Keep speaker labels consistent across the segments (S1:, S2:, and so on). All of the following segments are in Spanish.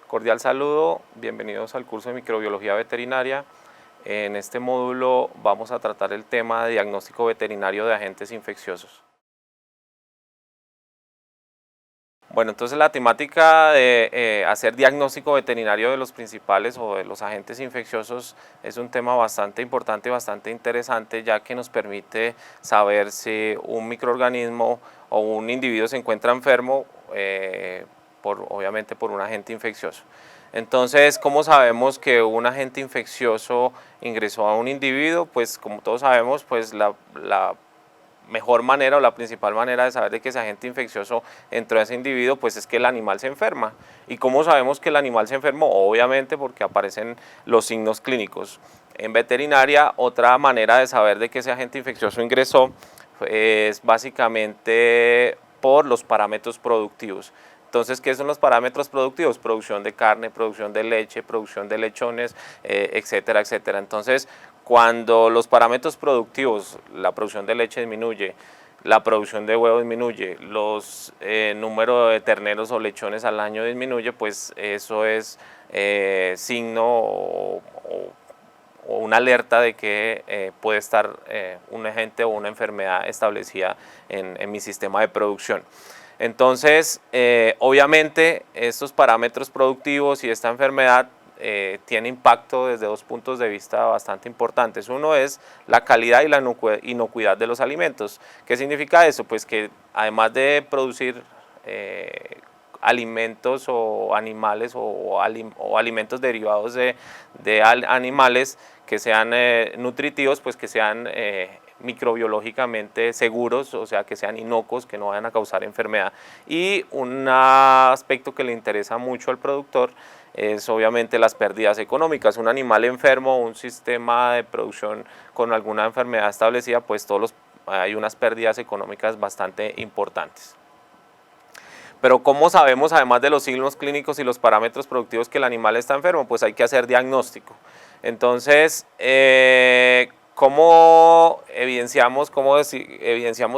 S1: Cordial saludo, bienvenidos al curso de microbiología veterinaria. En este módulo vamos a tratar el tema de diagnóstico veterinario de agentes infecciosos. Bueno, entonces la temática de hacer diagnóstico veterinario de los principales o de los agentes infecciosos es un tema bastante importante, bastante interesante, ya que nos permite saber si un microorganismo o un individuo se encuentra enfermo, obviamente por un agente infeccioso. Entonces, ¿cómo sabemos que un agente infeccioso ingresó a un individuo? Pues como todos sabemos, pues la mejor manera o la principal manera de saber de que ese agente infeccioso entró a ese individuo, pues es que el animal se enferma. ¿Y cómo sabemos que el animal se enfermó? Obviamente porque aparecen los signos clínicos. En veterinaria, otra manera de saber de que ese agente infeccioso ingresó es básicamente por los parámetros productivos. Entonces, ¿qué son los parámetros productivos? Producción de carne, producción de leche, producción de lechones, etcétera, etcétera. Entonces, cuando los parámetros productivos, la producción de leche disminuye, la producción de huevo disminuye, los número de terneros o lechones al año disminuye, pues eso es signo o una alerta de que puede estar un agente o una enfermedad establecida en mi sistema de producción. Entonces, obviamente, estos parámetros productivos y esta enfermedad tiene impacto desde dos puntos de vista bastante importantes. Uno es la calidad y la inocuidad de los alimentos. ¿Qué significa eso? Pues que además de producir alimentos o animales o alimentos derivados de animales que sean nutritivos, pues que sean microbiológicamente seguros, o sea que sean inocuos, que no vayan a causar enfermedad. Y un aspecto que le interesa mucho al productor es obviamente las pérdidas económicas. Un animal enfermo, un sistema de producción con alguna enfermedad establecida, pues hay unas pérdidas económicas bastante importantes. Pero ¿cómo sabemos, además de los signos clínicos y los parámetros productivos, que el animal está enfermo? Pues hay que hacer diagnóstico. Entonces, ¿cómo evidenciamos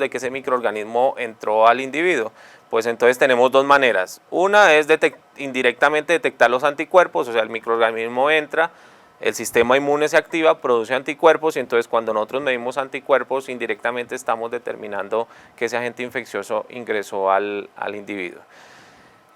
S1: de que ese microorganismo entró al individuo? Pues entonces tenemos dos maneras. Una es indirectamente detectar los anticuerpos, o sea, el microorganismo entra, el sistema inmune se activa, produce anticuerpos y entonces cuando nosotros medimos anticuerpos indirectamente estamos determinando que ese agente infeccioso ingresó al individuo.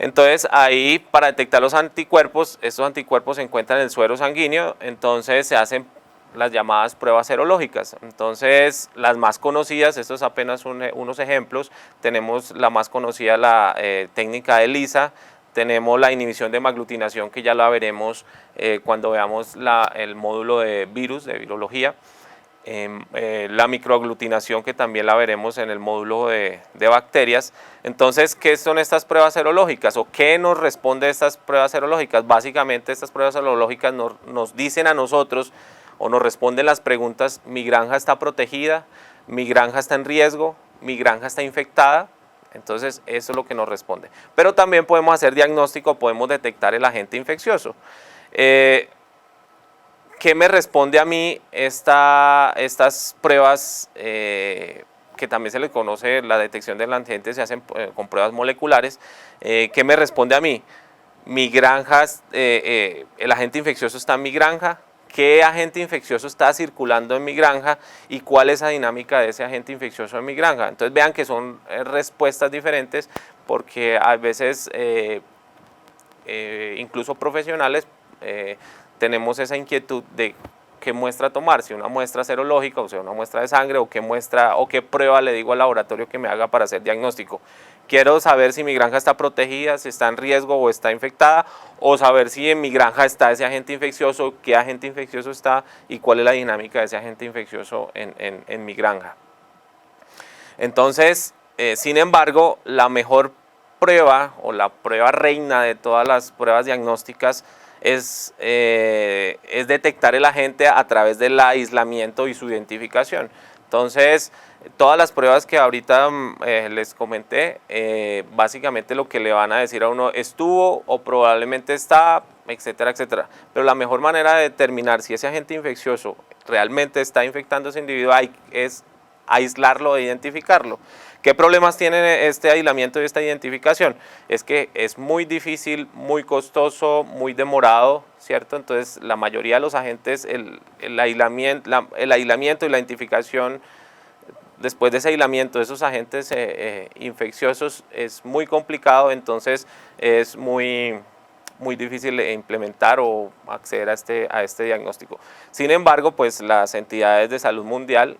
S1: Entonces ahí para detectar los anticuerpos, estos anticuerpos se encuentran en el suero sanguíneo, entonces se hacen las llamadas pruebas serológicas. Entonces las más conocidas, estos apenas unos ejemplos, tenemos la más conocida, la técnica de ELISA. Tenemos la inhibición de hemaglutinación, que ya la veremos cuando veamos el módulo de virus, de virología. La microaglutinación, que también la veremos en el módulo de bacterias. Entonces, ¿qué son estas pruebas serológicas o qué nos responde estas pruebas serológicas? Básicamente estas pruebas serológicas nos dicen a nosotros o nos responden las preguntas: ¿mi granja está protegida? ¿Mi granja está en riesgo? ¿Mi granja está infectada? Entonces eso es lo que nos responde. Pero también podemos hacer diagnóstico, podemos detectar el agente infeccioso. ¿Qué me responde a mí estas pruebas que también se les conoce la detección del agente, se hacen con pruebas moleculares? ¿Qué me responde a mí? Mi granja, el agente infeccioso está en mi granja. ¿Qué agente infeccioso está circulando en mi granja y cuál es la dinámica de ese agente infeccioso en mi granja? Entonces vean que son respuestas diferentes, porque a veces incluso profesionales tenemos esa inquietud de qué muestra tomar, si una muestra serológica, o sea, una muestra de sangre, o qué prueba le digo al laboratorio que me haga para hacer diagnóstico. Quiero saber si mi granja está protegida, si está en riesgo o está infectada, o saber si en mi granja está ese agente infeccioso, qué agente infeccioso está y cuál es la dinámica de ese agente infeccioso en mi granja. Entonces, sin embargo, la mejor prueba o la prueba reina de todas las pruebas diagnósticas es detectar el agente a través del aislamiento y su identificación. Entonces, todas las pruebas que ahorita les comenté, básicamente lo que le van a decir a uno: estuvo o probablemente está, etcétera, etcétera. Pero la mejor manera de determinar si ese agente infeccioso realmente está infectando a ese individuo es aislarlo e identificarlo. ¿Qué problemas tiene este aislamiento y esta identificación? Es que es muy difícil, muy costoso, muy demorado, ¿cierto? Entonces la mayoría de los agentes, el aislamiento y la identificación después de ese aislamiento de esos agentes infecciosos es muy complicado, entonces es muy difícil de implementar o acceder a este diagnóstico. Sin embargo, pues las entidades de salud mundial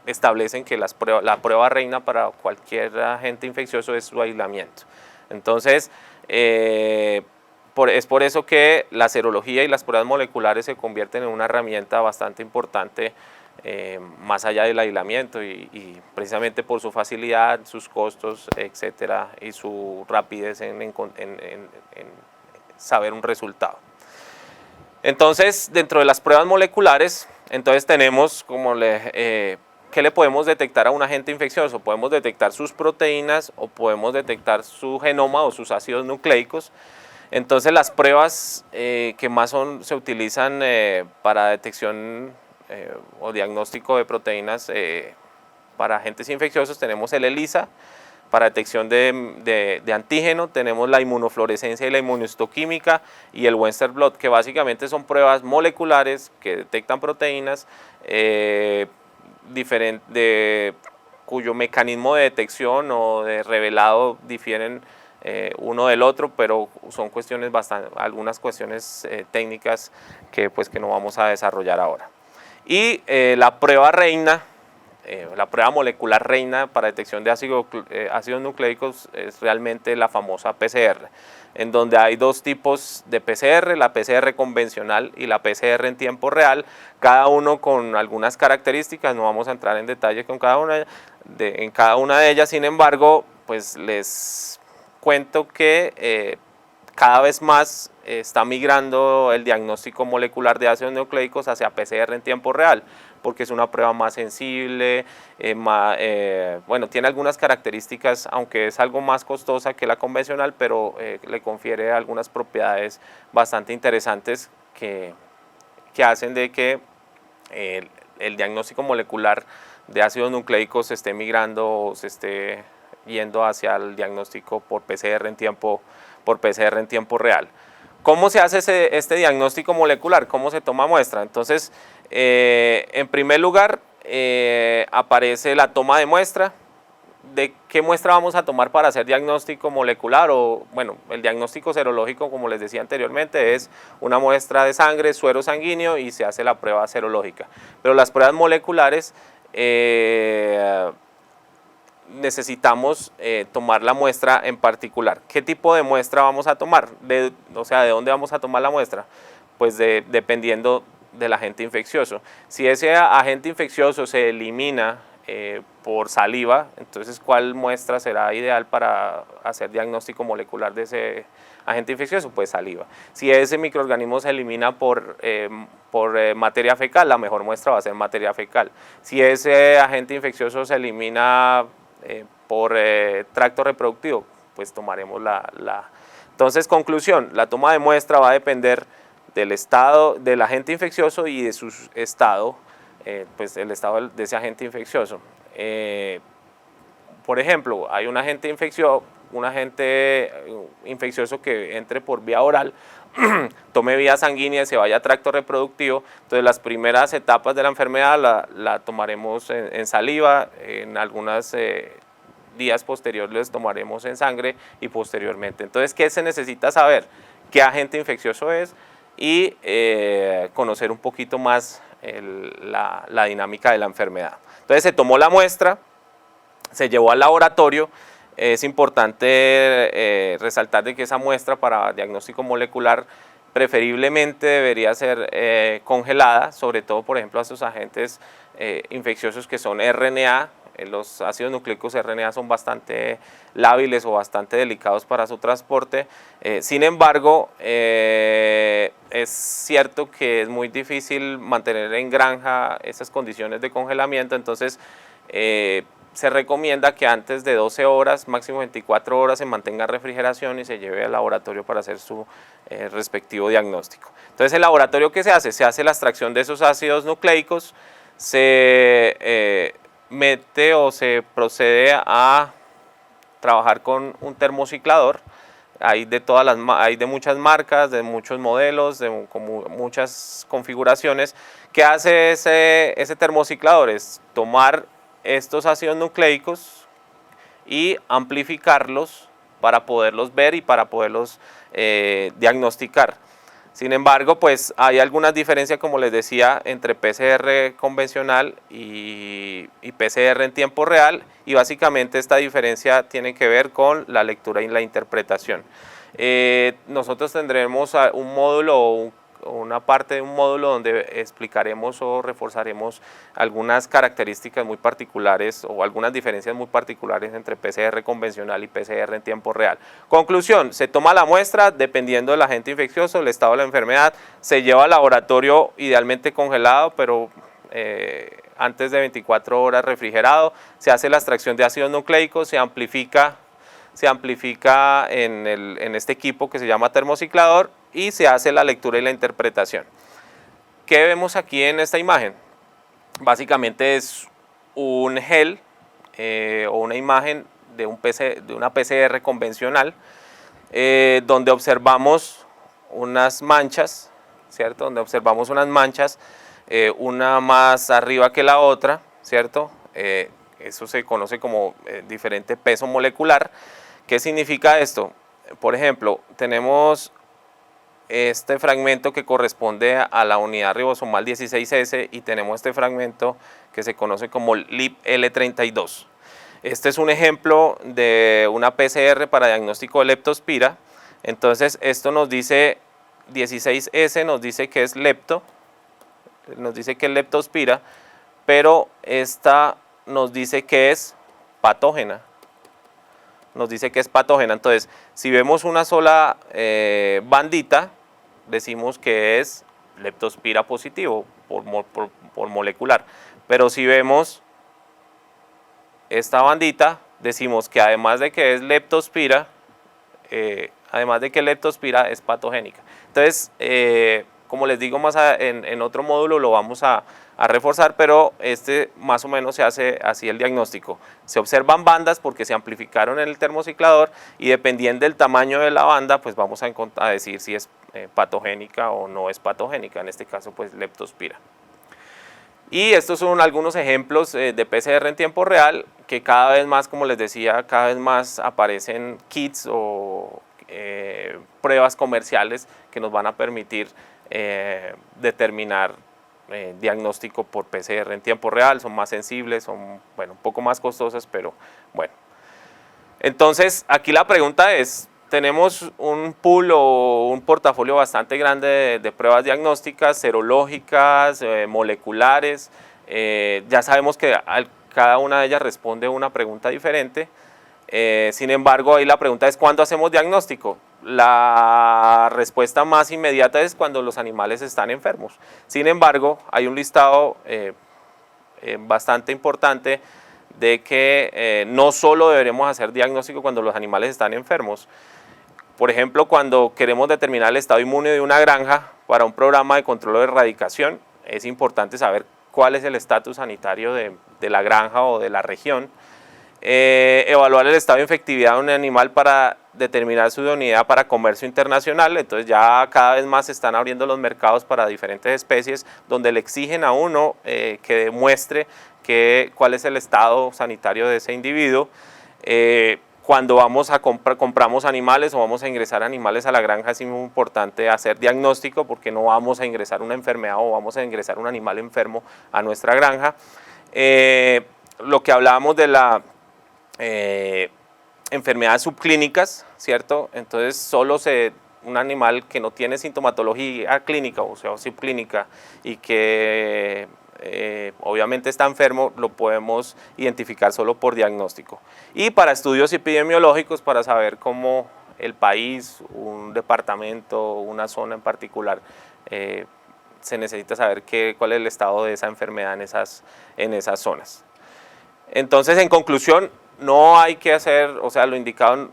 S1: establecen que la prueba reina para cualquier agente infeccioso es su aislamiento. Entonces, es por eso que la serología y las pruebas moleculares se convierten en una herramienta bastante importante más allá del aislamiento y precisamente por su facilidad, sus costos, etcétera, y su rapidez en saber un resultado. Entonces, dentro de las pruebas moleculares, entonces tenemos ¿qué le podemos detectar a un agente infeccioso? Podemos detectar sus proteínas o podemos detectar su genoma o sus ácidos nucleicos. Entonces las pruebas que más se utilizan para detección o diagnóstico de proteínas para agentes infecciosos tenemos el ELISA, para detección de antígeno tenemos la inmunofluorescencia y la inmunohistoquímica y el Western blot, que básicamente son pruebas moleculares que detectan proteínas cuyo mecanismo de detección o de revelado difieren uno del otro, pero son cuestiones algunas cuestiones técnicas que no vamos a desarrollar ahora. Y la prueba reina, la prueba molecular reina para detección de ácidos nucleicos es realmente la famosa PCR, en donde hay dos tipos de PCR, la PCR convencional y la PCR en tiempo real, cada uno con algunas características, no vamos a entrar en detalle con en cada una de ellas, sin embargo, pues les cuento que cada vez más está migrando el diagnóstico molecular de ácidos nucleicos hacia PCR en tiempo real, porque es una prueba más sensible, bueno, tiene algunas características, aunque es algo más costosa que la convencional, pero le confiere algunas propiedades bastante interesantes que hacen de que el diagnóstico molecular de ácidos nucleicos se esté migrando o se esté yendo hacia el diagnóstico por PCR en tiempo real. ¿Cómo se hace este diagnóstico molecular? ¿Cómo se toma muestra? Entonces, en primer lugar, aparece la toma de muestra. ¿De qué muestra vamos a tomar para hacer diagnóstico molecular? O, bueno, el diagnóstico serológico, como les decía anteriormente, es una muestra de sangre, suero sanguíneo y se hace la prueba serológica. Pero las pruebas moleculares necesitamos tomar la muestra en particular. ¿Qué tipo de muestra vamos a tomar? O sea, ¿de dónde vamos a tomar la muestra? Pues dependiendo del agente infeccioso. Si ese agente infeccioso se elimina por saliva, entonces ¿cuál muestra será ideal para hacer diagnóstico molecular de ese agente infeccioso? Pues saliva. Si ese microorganismo se elimina por materia fecal, la mejor muestra va a ser materia fecal. Si ese agente infeccioso se elimina por tracto reproductivo, pues tomaremos Entonces, conclusión, la toma de muestra va a depender del estado del agente infeccioso y de su estado, pues el estado de ese agente infeccioso. Por ejemplo, hay un agente infeccioso que entre por vía oral, tome vía sanguínea y se vaya a tracto reproductivo, entonces las primeras etapas de la enfermedad la tomaremos en saliva, en algunos días posteriores tomaremos en sangre y posteriormente. Entonces, ¿qué se necesita saber? ¿Qué agente infeccioso es? Y conocer un poquito más la dinámica de la enfermedad. Entonces se tomó la muestra, se llevó al laboratorio. Es importante resaltar de que esa muestra para diagnóstico molecular preferiblemente debería ser congelada, sobre todo por ejemplo a esos agentes infecciosos que son RNA. Los ácidos nucleicos RNA son bastante lábiles o bastante delicados para su transporte. Sin embargo, es cierto que es muy difícil mantener en granja esas condiciones de congelamiento, entonces se recomienda que antes de 12 horas, máximo 24 horas, se mantenga en refrigeración y se lleve al laboratorio para hacer su respectivo diagnóstico. Entonces, ¿el laboratorio qué se hace? Se hace la extracción de esos ácidos nucleicos, se mete o se procede a trabajar con un termociclador. Hay de hay de muchas marcas, de muchos modelos, de muchas configuraciones. ¿Qué hace ese termociclador? Es tomar estos ácidos nucleicos y amplificarlos para poderlos ver y para poderlos diagnosticar. Sin embargo, pues hay algunas diferencias, como les decía, entre PCR convencional y PCR en tiempo real, y básicamente esta diferencia tiene que ver con la lectura y la interpretación. Nosotros tendremos un módulo o una parte de un módulo donde explicaremos o reforzaremos algunas características muy particulares o algunas diferencias muy particulares entre PCR convencional y PCR en tiempo real. Conclusión: se toma la muestra dependiendo del agente infeccioso, el estado de la enfermedad, se lleva al laboratorio idealmente congelado, pero antes de 24 horas refrigerado, se hace la extracción de ácidos nucleicos, se amplifica en este equipo que se llama termociclador y se hace la lectura y la interpretación. ¿Qué vemos aquí en esta imagen? Básicamente es un gel o una imagen de una PCR convencional donde observamos unas manchas, ¿cierto? Donde observamos unas manchas, una más arriba que la otra, ¿cierto? Eso se conoce como diferente peso molecular. ¿Qué significa esto? Por ejemplo, tenemos este fragmento que corresponde a la unidad ribosomal 16S y tenemos este fragmento que se conoce como LIP-L32. Este es un ejemplo de una PCR para diagnóstico de leptospira. Entonces esto nos dice, 16S nos dice que es lepto, nos dice que es leptospira, pero esta nos dice que es patógena. Nos dice que es patógena. Entonces, si vemos una sola bandita, decimos que es leptospira positivo por molecular. Pero si vemos esta bandita, decimos que además de que es leptospira, es patogénica. Entonces, como les digo, en otro módulo lo vamos a reforzar, pero más o menos se hace así el diagnóstico. Se observan bandas porque se amplificaron en el termociclador y dependiendo del tamaño de la banda, pues vamos a decir si es patogénica o no es patogénica, en este caso pues leptospira. Y estos son algunos ejemplos de PCR en tiempo real que cada vez más, como les decía, cada vez más aparecen kits o pruebas comerciales que nos van a permitir determinar diagnóstico por PCR en tiempo real. Son más sensibles, son un poco más costosas, pero bueno. Entonces aquí la pregunta es, tenemos un pool o un portafolio bastante grande de pruebas diagnósticas, serológicas, moleculares. Ya sabemos que cada una de ellas responde a una pregunta diferente. Sin embargo, ahí la pregunta es, ¿cuándo hacemos diagnóstico? La respuesta más inmediata es cuando los animales están enfermos. Sin embargo, hay un listado bastante importante de que no solo deberemos hacer diagnóstico cuando los animales están enfermos. Por ejemplo, cuando queremos determinar el estado inmune de una granja para un programa de control o erradicación, es importante saber cuál es el estatus sanitario de la granja o de la región. Evaluar el estado de infectividad de un animal para determinar su idoneidad para comercio internacional. Entonces ya cada vez más se están abriendo los mercados para diferentes especies donde le exigen a uno que demuestre cuál es el estado sanitario de ese individuo. Cuando vamos a compramos animales o vamos a ingresar animales a la granja, es muy importante hacer diagnóstico porque no vamos a ingresar una enfermedad o vamos a ingresar un animal enfermo a nuestra granja. Lo que hablábamos de la enfermedades subclínicas, ¿cierto? Entonces un animal que no tiene sintomatología clínica o sea subclínica y que obviamente está enfermo, lo podemos identificar solo por diagnóstico. Y para estudios epidemiológicos, para saber cómo el país, un departamento, una zona en particular, se necesita saber cuál es el estado de esa enfermedad en esas zonas. Entonces, en conclusión, no hay que hacer, o sea, lo indicado,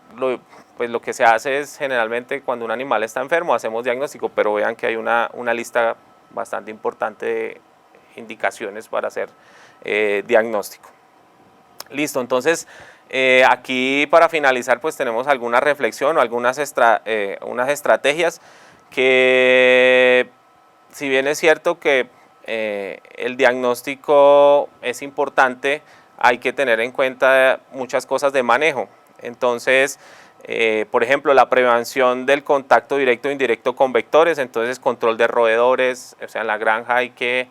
S1: pues lo que se hace es generalmente cuando un animal está enfermo hacemos diagnóstico, pero vean que hay una lista bastante importante de indicaciones para hacer diagnóstico. Listo, entonces aquí para finalizar pues tenemos alguna reflexión o algunas unas estrategias que, si bien es cierto que el diagnóstico es importante, hay que tener en cuenta muchas cosas de manejo. Entonces, por ejemplo, la prevención del contacto directo e indirecto con vectores, entonces control de roedores, o sea, en la granja hay que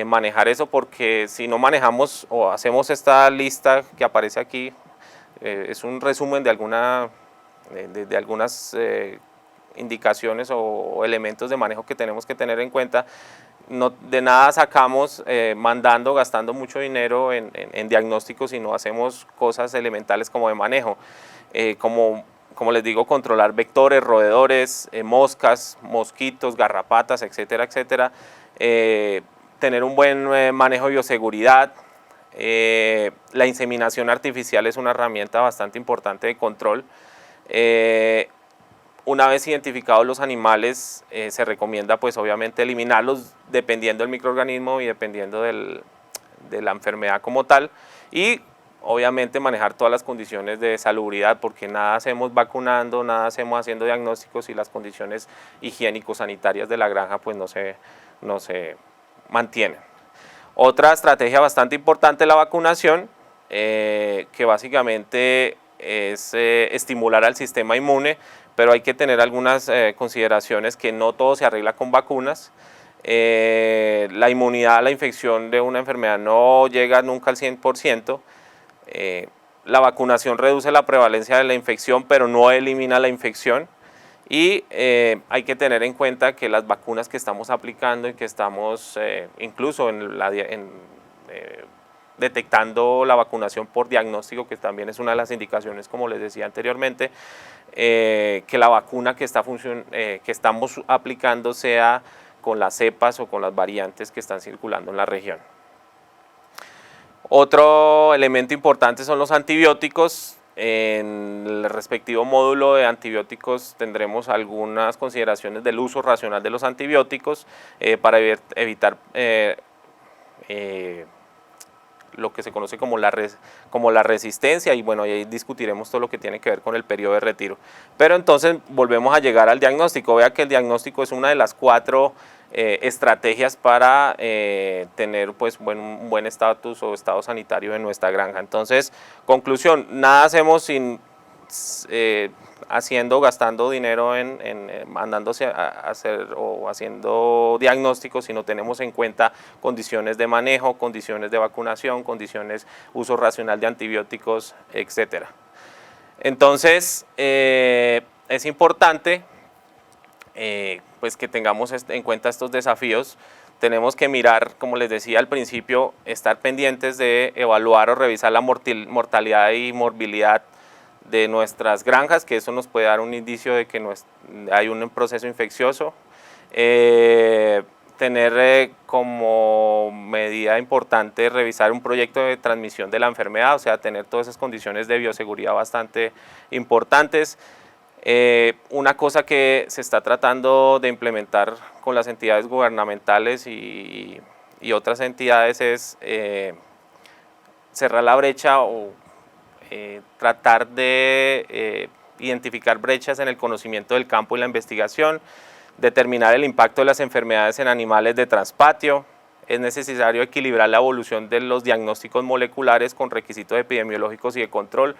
S1: manejar eso, porque si no manejamos o hacemos esta lista que aparece aquí, es un resumen de, de algunas indicaciones o elementos de manejo que tenemos que tener en cuenta. No, de nada sacamos gastando mucho dinero en diagnósticos si no hacemos cosas elementales como de manejo, como les digo, controlar vectores, roedores, moscas, mosquitos, garrapatas, etcétera, etcétera. Tener un buen manejo de bioseguridad. La inseminación artificial es una herramienta bastante importante de control. Una vez identificados los animales, se recomienda pues obviamente eliminarlos dependiendo del microorganismo y dependiendo de la enfermedad como tal, y obviamente manejar todas las condiciones de salubridad, porque nada hacemos vacunando, nada hacemos haciendo diagnósticos y las condiciones higiénico-sanitarias de la granja pues no se mantienen. Otra estrategia bastante importante es la vacunación, que básicamente es estimular al sistema inmune, pero hay que tener algunas consideraciones, que no todo se arregla con vacunas. La inmunidad a la infección de una enfermedad no llega nunca al 100%. La vacunación reduce la prevalencia de la infección, pero no elimina la infección. Y hay que tener en cuenta que las vacunas que estamos aplicando y que estamos incluso detectando la vacunación por diagnóstico, que también es una de las indicaciones, como les decía anteriormente, que la vacuna que estamos aplicando sea con las cepas o con las variantes que están circulando en la región. Otro elemento importante son los antibióticos. En el respectivo módulo de antibióticos tendremos algunas consideraciones del uso racional de los antibióticos para evitar lo que se conoce como la resistencia, y bueno, ahí discutiremos todo lo que tiene que ver con el periodo de retiro. Pero entonces volvemos a llegar al diagnóstico. Vea que el diagnóstico es una de las 4 estrategias para tener pues un buen estatus o estado sanitario en nuestra granja. Entonces, conclusión, nada hacemos sin gastando dinero mandándose a hacer o haciendo diagnósticos, si no tenemos en cuenta condiciones de manejo, condiciones de vacunación, condiciones, uso racional de antibióticos, etcétera. Entonces, es importante pues que tengamos en cuenta estos desafíos. Tenemos que mirar, como les decía al principio, estar pendientes de evaluar o revisar la mortalidad y morbilidad de nuestras granjas, que eso nos puede dar un indicio de que hay un proceso infeccioso. Tener como medida importante revisar un proyecto de transmisión de la enfermedad, o sea, tener todas esas condiciones de bioseguridad bastante importantes. Una cosa que se está tratando de implementar con las entidades gubernamentales y otras entidades es cerrar la brecha o tratar de identificar brechas en el conocimiento del campo y la investigación, determinar el impacto de las enfermedades en animales de traspatio. Es necesario equilibrar la evolución de los diagnósticos moleculares con requisitos epidemiológicos y de control.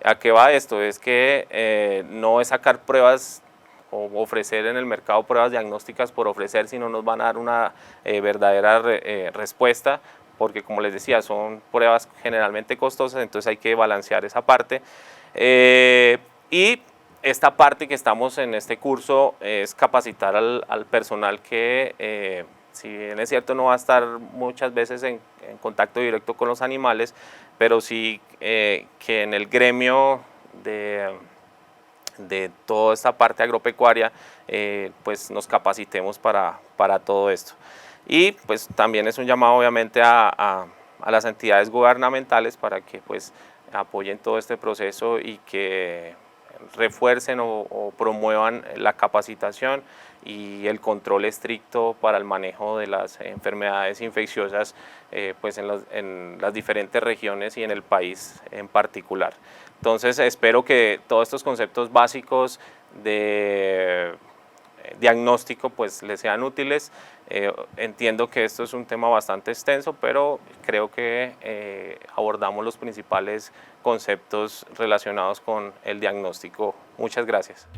S1: ¿A qué va esto? Es que no es sacar pruebas o ofrecer en el mercado pruebas diagnósticas por ofrecer, sino nos van a dar una verdadera respuesta, porque como les decía, son pruebas generalmente costosas, entonces hay que balancear esa parte. Y esta parte que estamos en este curso es capacitar al personal que, si bien es cierto, no va a estar muchas veces en contacto directo con los animales, pero sí que en el gremio de toda esta parte agropecuaria pues nos capacitemos para todo esto. Y pues también es un llamado obviamente a las entidades gubernamentales para que pues apoyen todo este proceso y que refuercen o promuevan la capacitación y el control estricto para el manejo de las enfermedades infecciosas pues en las diferentes regiones y en el país en particular. Entonces espero que todos estos conceptos básicos de diagnóstico pues les sean útiles. Entiendo que esto es un tema bastante extenso, pero creo que abordamos los principales conceptos relacionados con el diagnóstico. Muchas gracias.